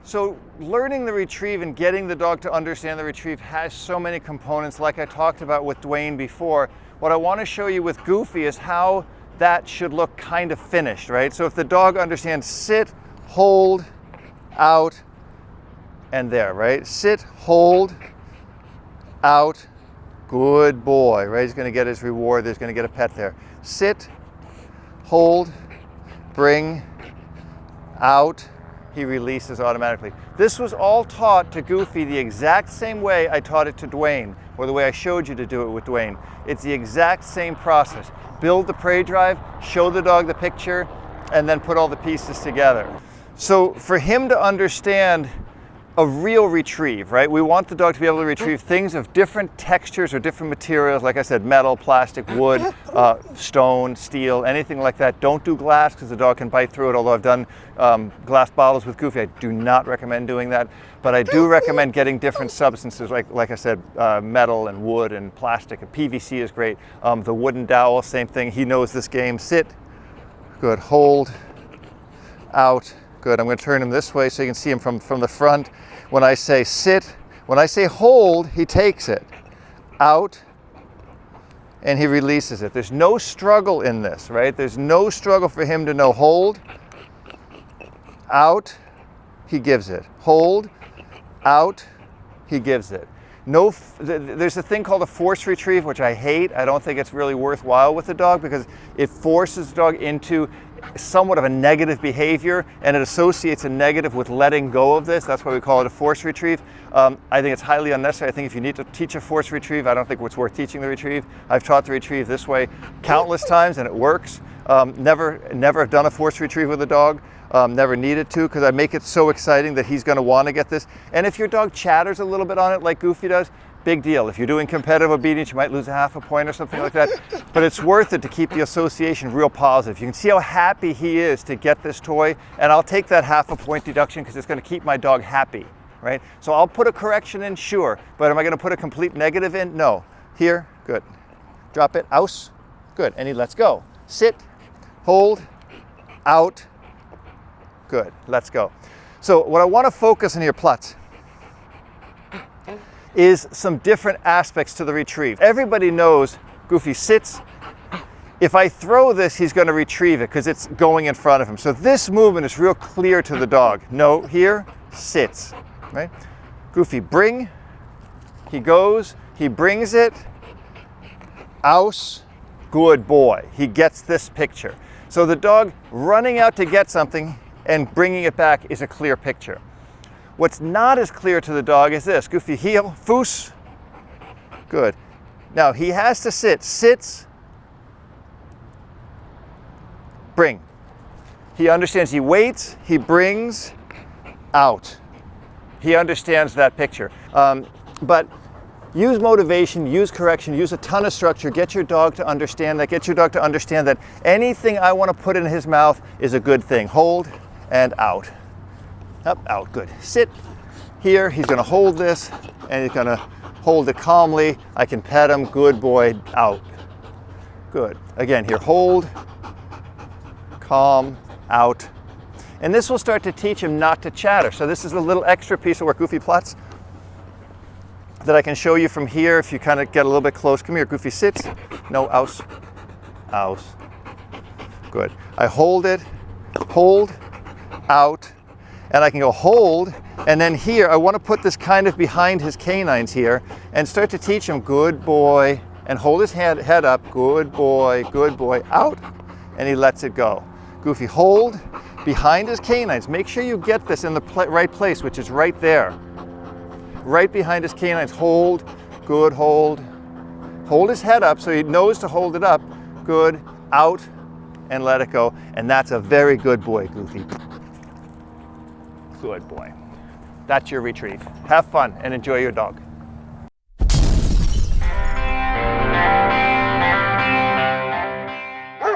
So learning the retrieve and getting the dog to understand the retrieve has so many components, like I talked about with Duane before. What I want to show you with Goofy is how that should look kind of finished, right? So if the dog understands sit, hold, out, and there, right? Sit, hold, out, good boy, right? He's going to get his reward. He's going to get a pet there. Sit, hold, bring, out, he releases automatically. This was all taught to Goofy the exact same way I taught it to Duane, or the way I showed you to do it with Duane. It's the exact same process. Build the prey drive, show the dog the picture, and then put all the pieces together. So for him to understand a real retrieve, right? We want the dog to be able to retrieve things of different textures or different materials, like I said, metal, plastic, wood, stone, steel, anything like that. Don't do glass because the dog can bite through it, although I've done glass bottles with Goofy. I do not recommend doing that, but I do recommend getting different substances, like I said, metal and wood and plastic, and PVC is great. The wooden dowel, same thing. He knows this game. Sit, good, hold, out, good. I'm going to turn him this way so you can see him from the front. When I say sit, when I say hold, he takes it. Out, and he releases it. There's no struggle in this, right? There's no struggle for him to know hold, out, he gives it. Hold, out, he gives it. No, there's a thing called a force retrieve, which I hate. I don't think it's really worthwhile with the dog because it forces the dog into somewhat of a negative behavior, and it associates a negative with letting go of this. That's why we call it a force retrieve. I think it's highly unnecessary. I think if you need to teach a force retrieve, I don't think it's worth teaching the retrieve. I've taught the retrieve this way countless times and it works. Never have done a force retrieve with a dog. Never needed to, because I make it so exciting that he's going to want to get this. And if your dog chatters a little bit on it like Goofy does, big deal. If you're doing competitive obedience, you might lose a half a point or something like that, but it's worth it to keep the association real positive. You can see how happy he is to get this toy, and I'll take that half a point deduction because it's going to keep my dog happy, right? So I'll put a correction in, sure, but am I going to put a complete negative in? No. Here, good. Drop it, aus, good, and he lets go. Sit, hold, out, good, let's go. So what I want to focus on here, Platz, is some different aspects to the retrieve. Everybody knows Goofy sits. If I throw this, he's going to retrieve it because it's going in front of him. So this movement is real clear to the dog. No, here, sits, right? Goofy, bring, he goes, he brings it, aus, good boy. He gets this picture. So the dog running out to get something and bringing it back is a clear picture. What's not as clear to the dog is this. Goofy, heel, foos, good. Now he has to sit, sits, bring. He understands, he waits, he brings, out. He understands that picture. But use motivation, use correction, use a ton of structure, get your dog to understand that, get your dog to understand that anything I want to put in his mouth is a good thing. Hold and out. Up, out, good. Sit here, he's going to hold this, and he's going to hold it calmly. I can pet him, good boy, out. Good. Again, here, hold, calm, out. And this will start to teach him not to chatter. So this is a little extra piece of work, Goofy, Platz, that I can show you from here if you kind of get a little bit close. Come here, Goofy, sits. No, aus, aus. Good. I hold it, hold, out, and I can go hold, and then here, I want to put this kind of behind his canines here and start to teach him, good boy, and hold his head up, good boy, out, and he lets it go. Goofy, hold behind his canines. Make sure you get this in the right place, which is right there. Right behind his canines, hold, good, hold. Hold his head up so he knows to hold it up, good, out, and let it go. And that's a very good boy, Goofy. Good boy. That's your retrieve. Have fun and enjoy your dog.